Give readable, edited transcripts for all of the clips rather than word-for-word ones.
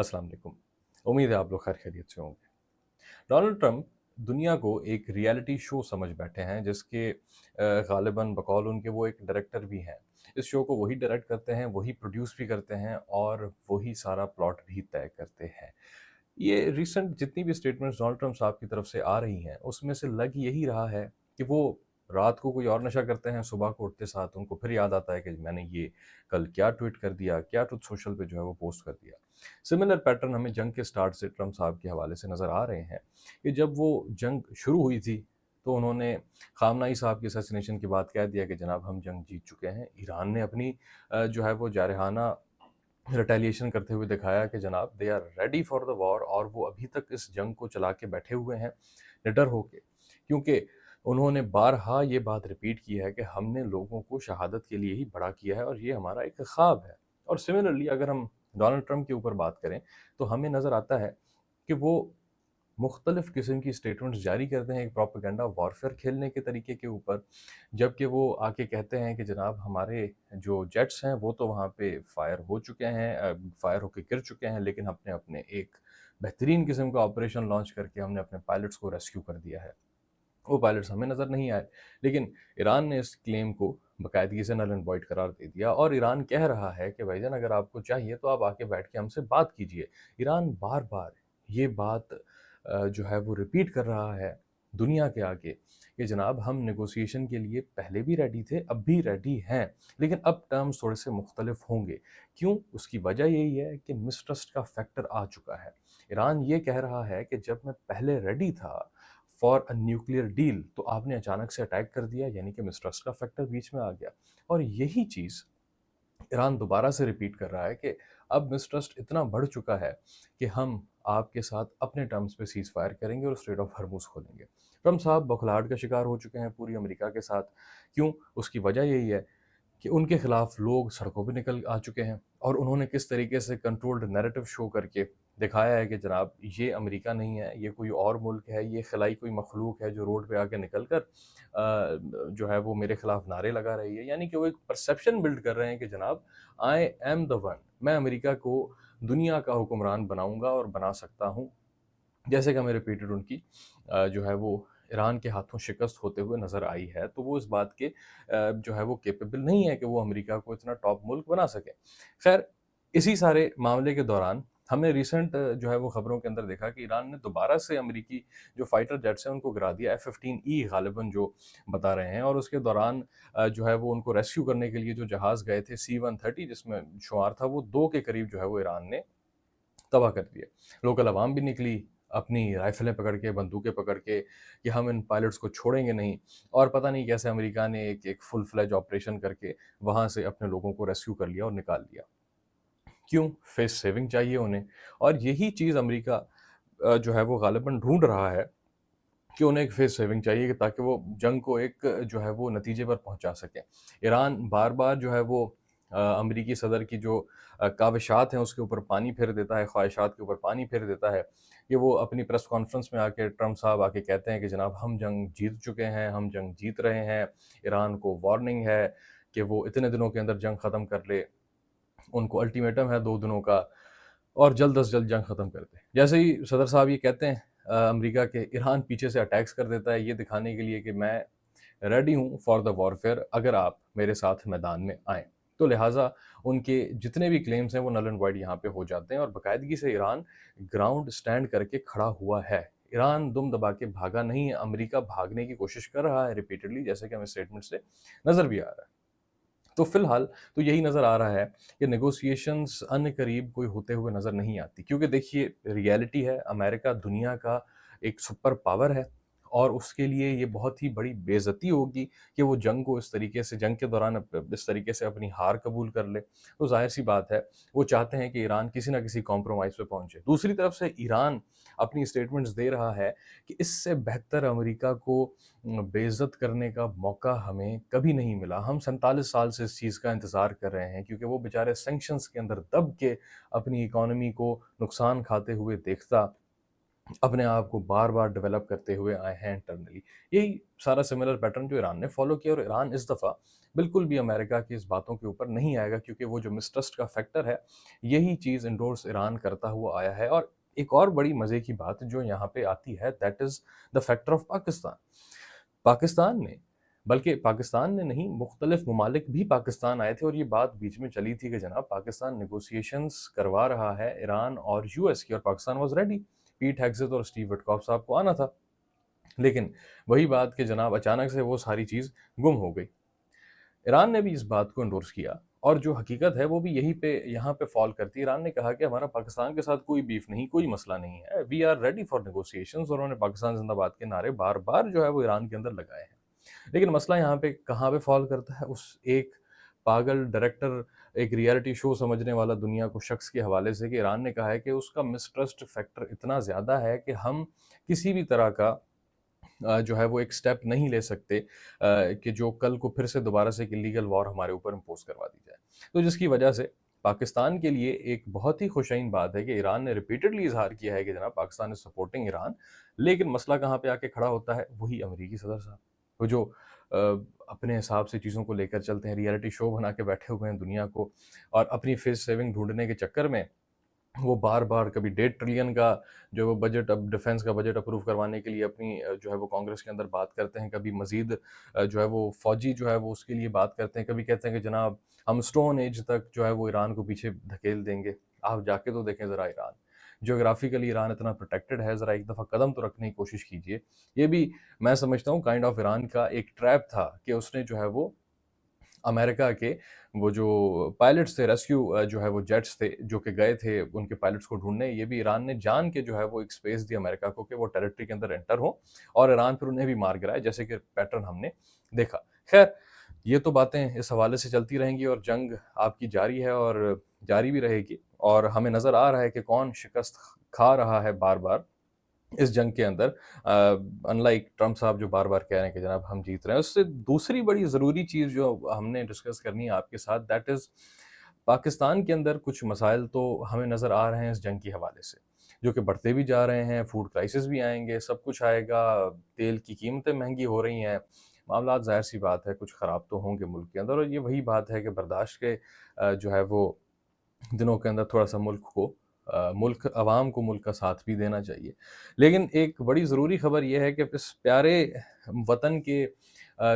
अस्सलाम वालेकुम। उम्मीद है आप लोग खैर खैरियत से होंगे। डोनाल्ड ट्रंप दुनिया को एक रियलिटी शो समझ बैठे हैं जिसके गालिबन बकौल उनके वो एक डायरेक्टर भी हैं। इस शो को वही डायरेक्ट करते हैं, वही प्रोड्यूस भी करते हैं और वही सारा प्लॉट भी तय करते हैं। ये रिसेंट जितनी भी स्टेटमेंट्स डोनाल्ड ट्रंप साहब की तरफ से आ रही हैं, उसमें से लग यही रहा है कि वो रात को कोई और नशा करते हैं, सुबह को उठते साथ उनको फिर याद आता है कि मैंने ये कल क्या ट्वीट कर दिया, क्या ट्रुथ सोशल पे जो है वो पोस्ट कर दिया। सिमिलर पैटर्न हमें जंग के स्टार्ट से ट्रंप साहब के हवाले से नज़र आ रहे हैं कि जब वो जंग शुरू हुई थी तो उन्होंने खामनाई साहब के असैसिनेशन के बाद कह दिया कि जनाब हम जंग जीत चुके हैं। ईरान ने अपनी जो है वो जारहाना रिटेलिएशन करते हुए दिखाया कि जनाब they are ready for the war और वो अभी तक इस जंग को चला के बैठे हुए हैं निडर होके, क्योंकि उन्होंने बारहा ये बात रिपीट की है कि हमने लोगों को शहादत के लिए ही बड़ा किया है और ये हमारा एक ख्वाब है। और सिमिलरली अगर हम डोनाल्ड ट्रंप के ऊपर बात करें तो हमें नज़र आता है कि वो मुख्तलिफ़ किस्म की स्टेटमेंट्स जारी करते हैं एक प्रोपेगेंडा वॉरफेयर खेलने के तरीके के ऊपर, जबकि वो आके कहते हैं कि जनाब हमारे जो जेट्स हैं वो तो वहाँ पे फायर हो चुके हैं, फायर होके गिर चुके हैं, लेकिन हमने अपने एक बेहतरीन किस्म का ऑपरेशन लॉन्च करके हमने अपने पायलट्स को रेस्क्यू कर दिया है। वो पायलट्स हमें नज़र नहीं आए, लेकिन ईरान ने इस क्लेम को बाकायदगी से नल एंड वॉइड करार दे दिया और ईरान कह रहा है कि भाईजान अगर आपको चाहिए तो आप आके बैठ के हमसे बात कीजिए। ईरान बार-बार ये बात जो है वो रिपीट कर रहा है दुनिया के आगे कि जनाब हम नेगोशिएशन के लिए पहले भी रेडी थे, अब भी रेडी हैं, लेकिन अब टर्म्स थोड़े से मुख्तलिफ होंगे। क्यों? उसकी वजह यही है कि मिसट्रस्ट का फैक्टर आ चुका है। ईरान ये कह रहा है कि जब मैं पहले रेडी था फॉर अ न्यूक्लियर डील तो आपने अचानक से अटैक कर दिया, यानी कि मिसट्रस्ट का फैक्टर बीच में आ गया। और यही चीज़ ईरान दोबारा से रिपीट कर रहा है कि अब मिसट्रस्ट इतना बढ़ चुका है कि हम आपके साथ अपने टर्म्स पे सीज़ फायर करेंगे और स्ट्रेट ऑफ हर्मुज़ खोलेंगे। ट्रंप साहब बौखलाहट का शिकार हो चुके हैं पूरी अमेरिका के साथ। क्यों? उसकी वजह यही है कि उनके खिलाफ लोग सड़कों पे निकल आ चुके हैं और उन्होंने किस तरीके से कंट्रोल्ड नैरेटिव शो करके दिखाया है कि जनाब ये अमेरिका नहीं है, ये कोई और मुल्क है, ये खिलाई कोई मखलूक है जो रोड पे आके निकल कर जो है वो मेरे खिलाफ नारे लगा रही है। यानी कि वो एक परसेप्शन बिल्ड कर रहे हैं कि जनाब आई एम द वन, मैं अमेरिका को दुनिया का हुक्मरान बनाऊंगा और बना सकता हूँ। जैसे कि हमें रिपीटेड उनकी जो है वो ईरान के हाथों शिकस्त होते हुए नज़र आई है, तो वो इस बात के जो है वो कैपेबल नहीं है कि वो अमेरिका को इतना टॉप मुल्क बना सकें। ख़ैर, इसी सारे मामले के दौरान हमने रिसेंट जो है वो खबरों के अंदर देखा कि ईरान ने दोबारा से अमेरिकी जो फाइटर जेट्स हैं उनको गिरा दिया, F-15E गालिबन जो बता रहे हैं, और उसके दौरान जो है वो उनको रेस्क्यू करने के लिए जो जहाज़ गए थे C-130 जिसमें शुमार था वो 2 के करीब जो है वो ईरान ने तबाह कर दिए। लोकल अवाम भी निकली अपनी राइफ़लें पकड़ के, बंदूकें पकड़ के कि हम इन पायलट्स को छोड़ेंगे नहीं, और पता नहीं कैसे अमेरिका ने एक एक फुल फ्लेज ऑपरेशन करके वहाँ से अपने लोगों को रेस्क्यू कर लिया और निकाल लिया। क्यों? फेस सेविंग चाहिए उन्हें, और यही चीज़ अमेरिका जो है वो गालिबन ढूँढ रहा है कि उन्हें एक फेस सेविंग चाहिए कि ताकि वो जंग को एक जो है वो नतीजे पर पहुंचा सकें। ईरान बार-बार जो है वो अमेरिकी सदर की जो काविशात हैं उसके ऊपर पानी फेर देता है, ख्वाहिशात के ऊपर पानी फेर देता है कि वो अपनी प्रेस कॉन्फ्रेंस में आके ट्रंप साहब आके कहते हैं कि जनाब हम जंग जीत चुके हैं, हम जंग जीत रहे हैं। ईरान को वार्निंग है कि वो इतने दिनों के अंदर जंग ख़त्म कर ले। उनको अल्टीमेटम है 2 दिनों का और जल्द अज़ जल्द जंग ख़त्म कर दें। जैसे ही सदर साहब ये कहते हैं अमेरिका के, ईरान पीछे से अटैक्स कर देता है ये दिखाने के लिए कि मैं रेडी हूँ फॉर द वॉरफेयर अगर आप मेरे साथ मैदान में आएँ। तो लिहाज़ा उनके जितने भी क्लेम्स हैं वो नल एंड वॉइड यहाँ पे हो जाते हैं और बाकायदगी से ईरान ग्राउंड स्टैंड करके खड़ा हुआ है। ईरान दुम दबा के भागा नहीं है, अमेरिका भागने की कोशिश कर रहा है रिपीटेडली, जैसे कि हमें स्टेटमेंट से नज़र भी आ रहा है। तो फिलहाल तो यही नज़र आ रहा है कि नेगोशिएशंस अनकरीब कोई होते हुए नज़र नहीं आती, क्योंकि देखिए रियलिटी है, अमेरिका दुनिया का एक सुपर पावर है और उसके लिए ये बहुत ही बड़ी बेइज्जती होगी कि वो जंग को इस तरीके से, जंग के दौरान इस तरीके से अपनी हार कबूल कर ले। तो ज़ाहिर सी बात है वो चाहते हैं कि ईरान किसी ना किसी कॉम्प्रोमाइज़ पे पहुंचे। दूसरी तरफ से ईरान अपनी स्टेटमेंट्स दे रहा है कि इससे बेहतर अमेरिका को बेइज्जत करने का मौका हमें कभी नहीं मिला। हम 47 साल से इस चीज़ का इंतज़ार कर रहे हैं, क्योंकि वो बेचारे सैंक्शंस के अंदर दब के अपनी इकॉनमी को नुकसान खाते हुए देखता अपने आप को बार-बार डेवलप करते हुए आए हैं इंटरनली। यही सारा सिमिलर पैटर्न जो ईरान ने फ़ॉलो किया, और ईरान इस दफ़ा बिल्कुल भी अमेरिका की इस बातों के ऊपर नहीं आएगा, क्योंकि वो जो मिसट्रस्ट का फैक्टर है, यही चीज़ एंडोर्स ईरान करता हुआ आया है। और एक और बड़ी मज़े की बात जो यहाँ पे आती है, that is the factor of Pakistan. Pakistan ने, बल्कि पाकिस्तान ने नहीं, मुख्तलिफ ममालिक भी पाकिस्तान आए थे, और ये बात बीच में चली थी कि जनाब पाकिस्तान नेगोशिएशंस करवा रहा है ईरान और यूएस की, और पाकिस्तान वाज रेडी। पीट हेग्सेथ और स्टीव विटकॉफ साहब को आना था। लेकिन वही बात कि जनाब अचानक से वो सारी चीज़ गुम हो गई। ईरान ने भी इस बात को एंडोर्स किया, और जो हकीकत है वो भी यहीं पे यहाँ पे फॉल करती है। ईरान ने कहा कि हमारा पाकिस्तान के साथ कोई बीफ नहीं, कोई मसला नहीं है, we are ready for negotiations, और उन्होंने पाकिस्तान जिंदाबाद के नारे बार बार जो है वो ईरान के अंदर लगाए हैं। लेकिन मसला यहाँ पे कहाँ पे फॉल करता है, उस एक पागल डायरेक्टर, एक रियलिटी शो समझने वाला दुनिया को शख्स के हवाले से, कि ईरान ने कहा है कि उसका मिसट्रस्ट फैक्टर इतना ज़्यादा है कि हम किसी भी तरह का जो है वो एक स्टेप नहीं ले सकते, कि जो कल को फिर से दोबारा से एक इलीगल वॉर हमारे ऊपर इम्पोज करवा दी जाए। तो जिसकी वजह से पाकिस्तान के लिए एक बहुत ही खुशैन बात है कि ईरान ने रिपीटेडली इजहार किया है कि जनाब पाकिस्तान इज सपोर्टिंग ईरान। लेकिन मसला कहाँ पे आके खड़ा होता है, वही अमरीकी सदर साहब, वो जो अ, अपने हिसाब से चीज़ों को लेकर चलते हैं, रियलिटी शो बना के बैठे हुए हैं दुनिया को, और अपनी फेस सेविंग ढूंढने के चक्कर में वो बार-बार कभी 1.5 ट्रिलियन का जो वो बजट, अब डिफेंस का बजट अप्रूव करवाने के लिए अपनी जो है वो कांग्रेस के अंदर बात करते हैं, कभी मज़ीद जो है वो फ़ौजी जो है वो उसके लिए बात करते हैं, कभी कहते हैं कि जनाब हम स्टोन एज तक जो है वो ईरान को पीछे धकेल देंगे। आप जाके तो देखें ज़रा ईरान, ज्योग्राफिकली ईरान इतना प्रोटेक्टेड है, ज़रा एक दफ़ा कदम तो रखने की कोशिश कीजिए। ये भी मैं समझता हूँ काइंड ऑफ ईरान का एक ट्रैप था कि उसने जो है वो अमेरिका के वो जो पायलट्स थे, रेस्क्यू जो है वो जेट्स थे जो कि गए थे उनके पायलट्स को ढूंढने, ये भी ईरान ने जान के जो है वो एक स्पेस दी अमेरिका को कि वो टेरिटरी के अंदर एंटर हो, और ईरान फिर उन्हें भी मार गिराए, जैसे कि पैटर्न हमने देखा। खैर, ये तो बातें इस हवाले से चलती रहेंगी, और जंग आपकी जारी है और जारी भी रहेगी, और हमें नज़र आ रहा है कि कौन शिकस्त खा रहा है बार बार इस जंग के अंदर, अनलाइक ट्रम्प साहब जो बार-बार कह रहे हैं कि जनाब हम जीत रहे हैं। उससे दूसरी बड़ी ज़रूरी चीज़ जो हमने डिस्कस करनी है आपके साथ, दैट इज़ पाकिस्तान के अंदर कुछ मसाइल तो हमें नज़र आ रहे हैं इस जंग के हवाले से, जो कि बढ़ते भी जा रहे हैं, फूड क्राइसिस भी आएँगे, सब कुछ आएगा, तेल की कीमतें महँगी हो रही हैं, मामलात ज़ाहिर-सी बात है कुछ ख़राब तो होंगे मुल्क के अंदर, और ये वही बात है कि बर्दाश्त के जो है वो दिनों के अंदर थोड़ा-सा मुल्क को मुल्क अवाम को मुल्क का साथ भी देना चाहिए। लेकिन एक बड़ी ज़रूरी खबर ये है कि इस प्यारे वतन के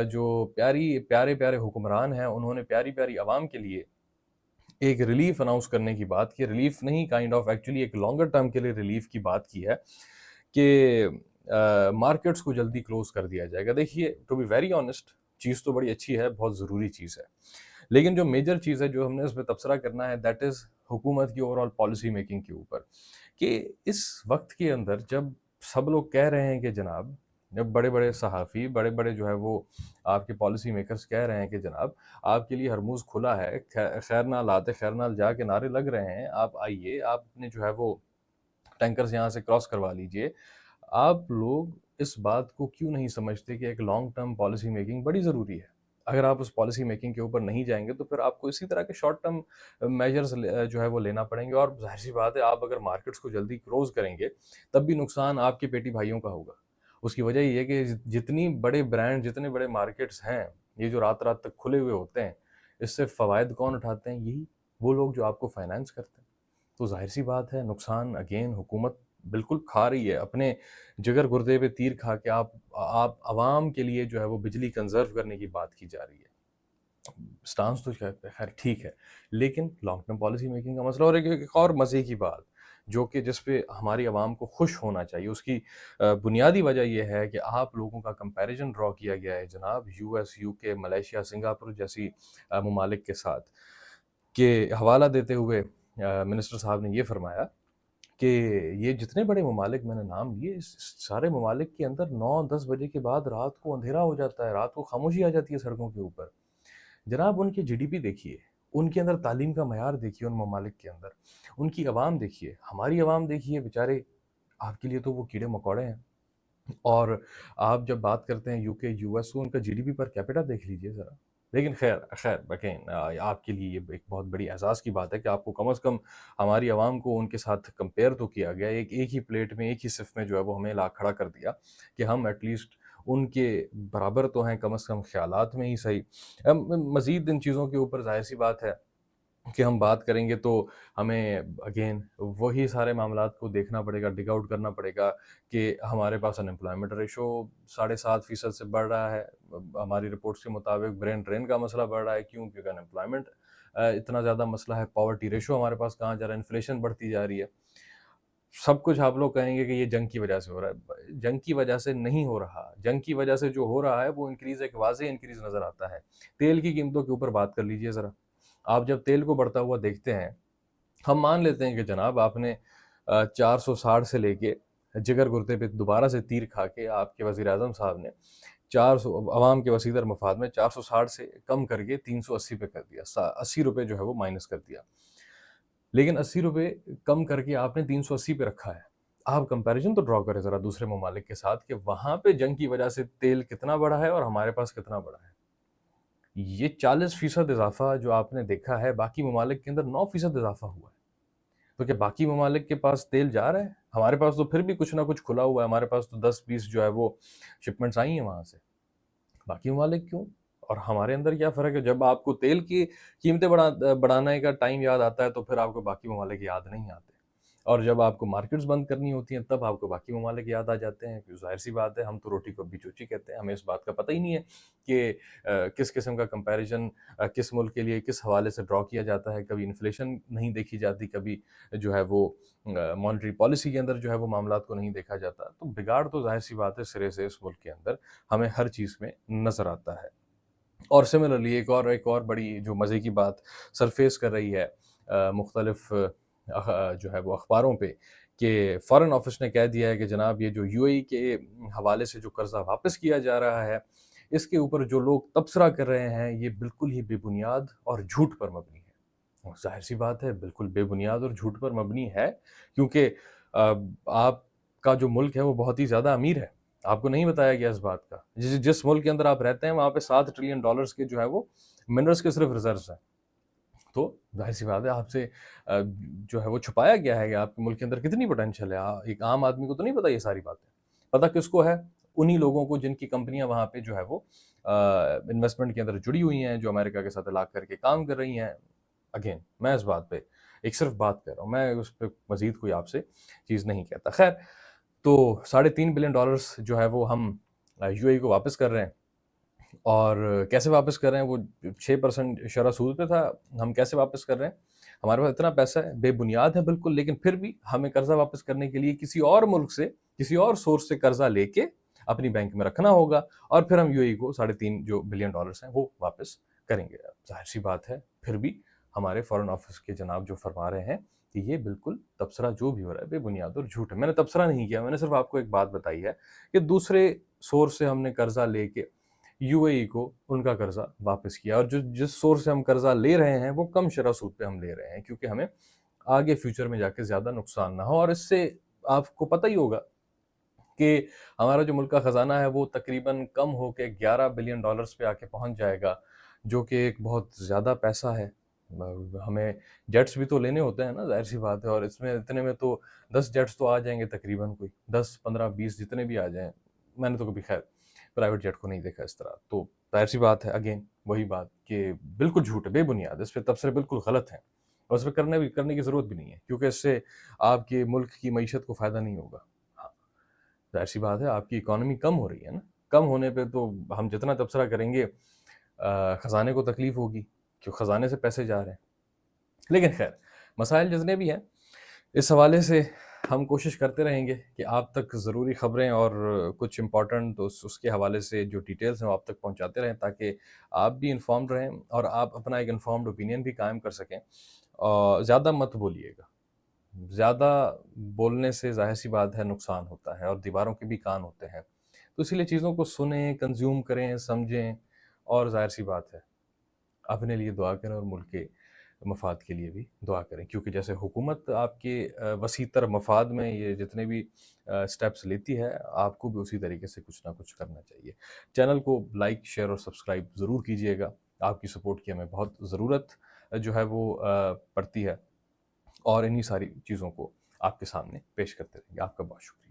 जो प्यारे-प्यारे हुक्मरान हैं, उन्होंने प्यारी-प्यारी अवाम के लिए एक रिलीफ़ अनाउंस करने की बात की। रिलीफ़ नहीं, काइंड ऑफ एक्चुअली एक लॉन्गर टर्म के लिए रिलीफ़ की बात की है कि मार्केट्स को जल्दी क्लोज़ कर दिया जाएगा। देखिए, टू बी वेरी ऑनेस्ट, चीज़ तो बड़ी अच्छी है, बहुत ज़रूरी चीज़ है। लेकिन जो मेजर चीज़ है, जो हमने उसमें तबसरा करना है, दैट इज़ हुकूमत की ओवरऑल पॉलिसी मेकिंग के ऊपर, कि इस वक़्त के अंदर जब सब लोग कह रहे हैं कि जनाब, जब बड़े-बड़े सहाफ़ी, बड़े-बड़े जो है वो आपके पॉलिसी मेकर्स कह रहे हैं कि जनाब आपके लिए हरमुज़ खुला है, खैर नाल आते खैर नाल जा के नारे लग रहे हैं, आप आइए, आप अपने जो है वो टैंकर्स यहाँ से क्रॉस करवा लीजिए। आप लोग इस बात को क्यों नहीं समझते कि एक लॉन्ग टर्म पॉलिसी मेकिंग बड़ी ज़रूरी है? अगर आप उस पॉलिसी मेकिंग के ऊपर नहीं जाएँगे, तो फिर आपको इसी तरह के शॉर्ट टर्म मेजर्स जो है वो लेना पड़ेंगे, और ज़ाहिर-सी बात है, आप अगर मार्केट्स को जल्दी क्लोज़ करेंगे, तब भी नुकसान आपके पेटी भाइयों का होगा। उसकी वजह ये है कि जितनी बड़े ब्रांड, जितने बड़े मार्केट्स हैं, ये जो रात-रात तक खुले हुए होते हैं, इससे फ़वाइद कौन उठाते हैं? यही वो लोग जो आपको फाइनेंस करते हैं। तो ज़ाहिर-सी बात है, नुकसान अगेन हुकूमत बिल्कुल खा रही है, अपने जिगर गुर्दे पे तीर खा के आप अवाम के लिए जो है वो बिजली कंज़र्व करने की बात की जा रही है। स्टांस तो खैर ठीक है, लेकिन लॉन्ग टर्म पॉलिसी मेकिंग का मसला, और एक एक और मज़े की बात, जो कि जिस पे हमारी अवाम को खुश होना चाहिए, उसकी बुनियादी वजह ये है कि आप लोगों का कंपैरिज़न ड्रॉ किया गया है जनाब यूएस, यूके, मलेशिया, सिंगापुर जैसी ममालिक के साथ, के हवाला देते हुए मिनिस्टर साहब ने ये फ़रमाया कि ये जितने बड़े ममालिक मैंने नाम लिए, इस सारे ममालिक के अंदर 9-10 बजे के बाद रात को अंधेरा हो जाता है, रात को खामोशी आ जाती है सड़कों के ऊपर। जनाब उनकी जीडीपी देखिए, उनके अंदर तालीम का मयार देखिए उन ममालिक के अंदर, उनकी अवाम देखिए, हमारी अवाम देखिए, बेचारे आपके लिए तो वो कीड़े-मकोड़े हैं। और आप जब बात करते हैं यूके, यूएस, तो उनका जीडीपी पर कैपिटा देख लीजिए ज़रा। لیکن خیر خیر اگین آپ کے لیے یہ ایک بہت بڑی اعزاز کی بات ہے کہ آپ کو کم از کم ہماری عوام کو ان کے ساتھ کمپیئر تو کیا گیا، ایک ہی پلیٹ میں ایک ہی صف میں جو ہے وہ ہمیں لا کھڑا کر دیا کہ ہم ایٹ لیسٹ ان کے برابر تو ہیں، کم از کم خیالات میں ہی صحیح۔ مزید ان چیزوں کے اوپر ظاہر سی بات ہے کہ ہم بات کریں گے تو ہمیں اگین وہی سارے معاملات کو دیکھنا پڑے گا، ڈگ آؤٹ کرنا پڑے گا کہ ہمارے پاس ان امپلائمنٹ ریشو 7.5% سے بڑھ رہا ہے، ہماری رپورٹس کے مطابق برین ڈرین کا مسئلہ بڑھ رہا ہے، کیوں؟ کیونکہ ان امپلائمنٹ اتنا زیادہ مسئلہ ہے، پاورٹی ریشو ہمارے پاس کہاں جا رہا ہے، انفلیشن بڑھتی جا رہی ہے۔ سب کچھ آپ لوگ کہیں گے کہ یہ جنگ کی وجہ سے ہو رہا ہے، جنگ کی وجہ سے نہیں ہو رہا، جنگ کی وجہ سے جو ہو رہا ہے وہ انکریز، ایک واضح انکریز نظر آتا ہے۔ تیل کی قیمتوں کے اوپر بات کر لیجئے ذرا، آپ جب تیل کو بڑھتا ہوا دیکھتے ہیں، ہم مان لیتے ہیں کہ جناب آپ نے 460 سے لے کے جگر گردے پہ دوبارہ سے تیر کھا کے آپ کے وزیر اعظم صاحب نے 400 عوام کے وسیع تر مفاد میں 460 سے کم کر کے 380 پہ کر دیا، 80 روپے جو ہے وہ مائنس کر دیا، لیکن 80 روپے کم کر کے آپ نے 380 پہ رکھا ہے۔ آپ کمپیریزن تو ڈرا کریں ذرا دوسرے ممالک کے ساتھ کہ وہاں پہ جنگ کی وجہ سے تیل کتنا بڑھا ہے اور ہمارے پاس کتنا بڑھا ہے۔ یہ 40% اضافہ جو آپ نے دیکھا ہے، باقی ممالک کے اندر 9% اضافہ ہوا ہے۔ تو کیا باقی ممالک کے پاس تیل جا رہا ہے؟ ہمارے پاس تو پھر بھی کچھ نہ کچھ کھلا ہوا ہے، ہمارے پاس تو 10-20 جو ہے وہ شپمنٹس آئی ہیں وہاں سے، باقی ممالک کیوں؟ اور ہمارے اندر کیا فرق ہے؟ جب آپ کو تیل کی قیمتیں بڑھانے کا ٹائم یاد آتا ہے تو پھر آپ کو باقی ممالک یاد نہیں آتے، اور جب آپ کو مارکیٹس بند کرنی ہوتی ہیں تب آپ کو باقی ممالک یاد آ جاتے ہیں، کیوں؟ ظاہر سی بات ہے، ہم تو روٹی کو ابھی چوچی کہتے ہیں، ہمیں اس بات کا پتہ ہی نہیں ہے کہ کس قسم کا کمپیریزن کس ملک کے لیے کس حوالے سے ڈرا کیا جاتا ہے۔ کبھی انفلیشن نہیں دیکھی جاتی، کبھی جو ہے وہ مانیٹری پالیسی کے اندر جو ہے وہ معاملات کو نہیں دیکھا جاتا، تو بگاڑ تو ظاہر سی بات ہے سرے سے اس ملک کے اندر ہمیں ہر چیز میں نظر آتا ہے۔ اور سملرلی ایک اور بڑی جو مزے کی بات سرفیس کر رہی ہے مختلف جو ہے وہ اخباروں پہ، کہ فارن آفس نے کہہ دیا ہے کہ جناب یہ جو یو اے ای کے حوالے سے جو قرضہ واپس کیا جا رہا ہے، اس کے اوپر جو لوگ تبصرہ کر رہے ہیں یہ بالکل ہی بے بنیاد اور جھوٹ پر مبنی ہے۔ اور ظاہر سی بات ہے بالکل بے بنیاد اور جھوٹ پر مبنی ہے، کیونکہ آپ کا جو ملک ہے وہ بہت ہی زیادہ امیر ہے، آپ کو نہیں بتایا گیا اس بات کا۔ جس ملک کے اندر آپ رہتے ہیں وہاں پہ $7 ٹریلین کے جو ہے وہ منرلس کے صرف ریزروز ہیں، تو ظاہر سی بات ہے آپ سے جو ہے وہ چھپایا گیا ہے کہ آپ کے ملک کے اندر کتنی پوٹینشیل ہے۔ ایک عام آدمی کو تو نہیں پتا یہ ساری باتیں، پتہ کس کو ہے؟ انہی لوگوں کو جن کی کمپنیاں وہاں پہ جو ہے وہ انویسٹمنٹ کے اندر جڑی ہوئی ہیں، جو امریکہ کے ساتھ علاق کر کے کام کر رہی ہیں۔ اگین میں اس بات پہ ایک صرف بات کر رہا ہوں، میں اس پہ مزید کوئی آپ سے چیز نہیں کہتا۔ خیر، تو $3.5 بلین جو ہے وہ ہم یو اے ای کو واپس کر رہے ہیں، اور کیسے واپس کر رہے ہیں؟ وہ 6% شرح سود پہ تھا، ہم کیسے واپس کر رہے ہیں؟ ہمارے پاس اتنا پیسہ ہے، بے بنیاد ہے بالکل، لیکن پھر بھی ہمیں قرضہ واپس کرنے کے لیے کسی اور ملک سے، کسی اور سورس سے قرضہ لے کے اپنی بینک میں رکھنا ہوگا، اور پھر ہم یو اے ای کو $3.5 بلین ہیں وہ واپس کریں گے۔ ظاہر سی بات ہے پھر بھی ہمارے فارن آفس کے جناب جو فرما رہے ہیں کہ یہ بالکل تبصرہ جو بھی ہو رہا ہے بے بنیاد اور جھوٹ ہے۔ میں نے تبصرہ نہیں کیا، میں نے صرف آپ کو ایک بات بتائی ہے کہ دوسرے سورس سے ہم نے قرضہ لے کے یو اے ای کو ان کا قرضہ واپس کیا، اور جس سورس سے ہم قرضہ لے رہے ہیں وہ کم شرح سود پہ ہم لے رہے ہیں، کیونکہ ہمیں آگے فیوچر میں جا کے زیادہ نقصان نہ ہو۔ اور اس سے آپ کو پتہ ہی ہوگا کہ ہمارا جو ملک کا خزانہ ہے وہ تقریباً کم ہو کے $11 بلین پہ آ کے پہنچ جائے گا، جو کہ ایک بہت زیادہ پیسہ ہے۔ ہمیں جیٹس بھی تو لینے ہوتے ہیں نا، ظاہر سی بات ہے، اور اس میں اتنے میں تو 10 جیٹس تو آ جائیں گے تقریباً، کوئی 10 15 20 جتنے بھی آ جائیں۔ میں نے تو کبھی خیر پرائیویٹ جیٹ کو نہیں دیکھا اس طرح، تو ظاہر سی بات ہے اگین وہی بات کہ بالکل جھوٹ ہے، بے بنیاد، اس پہ تبصرے بالکل غلط ہیں، اور اس پہ کرنے کی ضرورت بھی نہیں ہے، کیونکہ اس سے آپ کے ملک کی معیشت کو فائدہ نہیں ہوگا۔ ہاں، ظاہر سی بات ہے آپ کی اکانومی کم ہو رہی ہے نا، کم ہونے پہ تو ہم جتنا تبصرہ کریں گے خزانے کو تکلیف ہوگی، کیوں؟ خزانے سے پیسے جا رہے ہیں۔ لیکن خیر، مسائل جتنے بھی ہیں اس حوالے سے ہم کوشش کرتے رہیں گے کہ آپ تک ضروری خبریں اور کچھ امپورٹنٹ اس کے حوالے سے جو ڈیٹیلز ہیں وہ آپ تک پہنچاتے رہیں، تاکہ آپ بھی انفارمڈ رہیں اور آپ اپنا ایک انفارمڈ اوپینین بھی قائم کر سکیں۔ اور زیادہ مت بولیے گا، زیادہ بولنے سے ظاہر سی بات ہے نقصان ہوتا ہے، اور دیواروں کے بھی کان ہوتے ہیں، تو اسی لیے چیزوں کو سنیں، کنزیوم کریں، سمجھیں، اور ظاہر سی بات ہے اپنے لیے دعا کریں اور ملک کے مفاد کے لیے بھی دعا کریں، کیونکہ جیسے حکومت آپ کے وسیع تر مفاد میں یہ جتنے بھی سٹیپس لیتی ہے، آپ کو بھی اسی طریقے سے کچھ نہ کچھ کرنا چاہیے۔ چینل کو لائک، شیئر اور سبسکرائب ضرور کیجیے گا۔ آپ کی سپورٹ کی ہمیں بہت ضرورت جو ہے وہ پڑتی ہے، اور انہی ساری چیزوں کو آپ کے سامنے پیش کرتے رہیں گے۔ آپ کا بہت شکریہ۔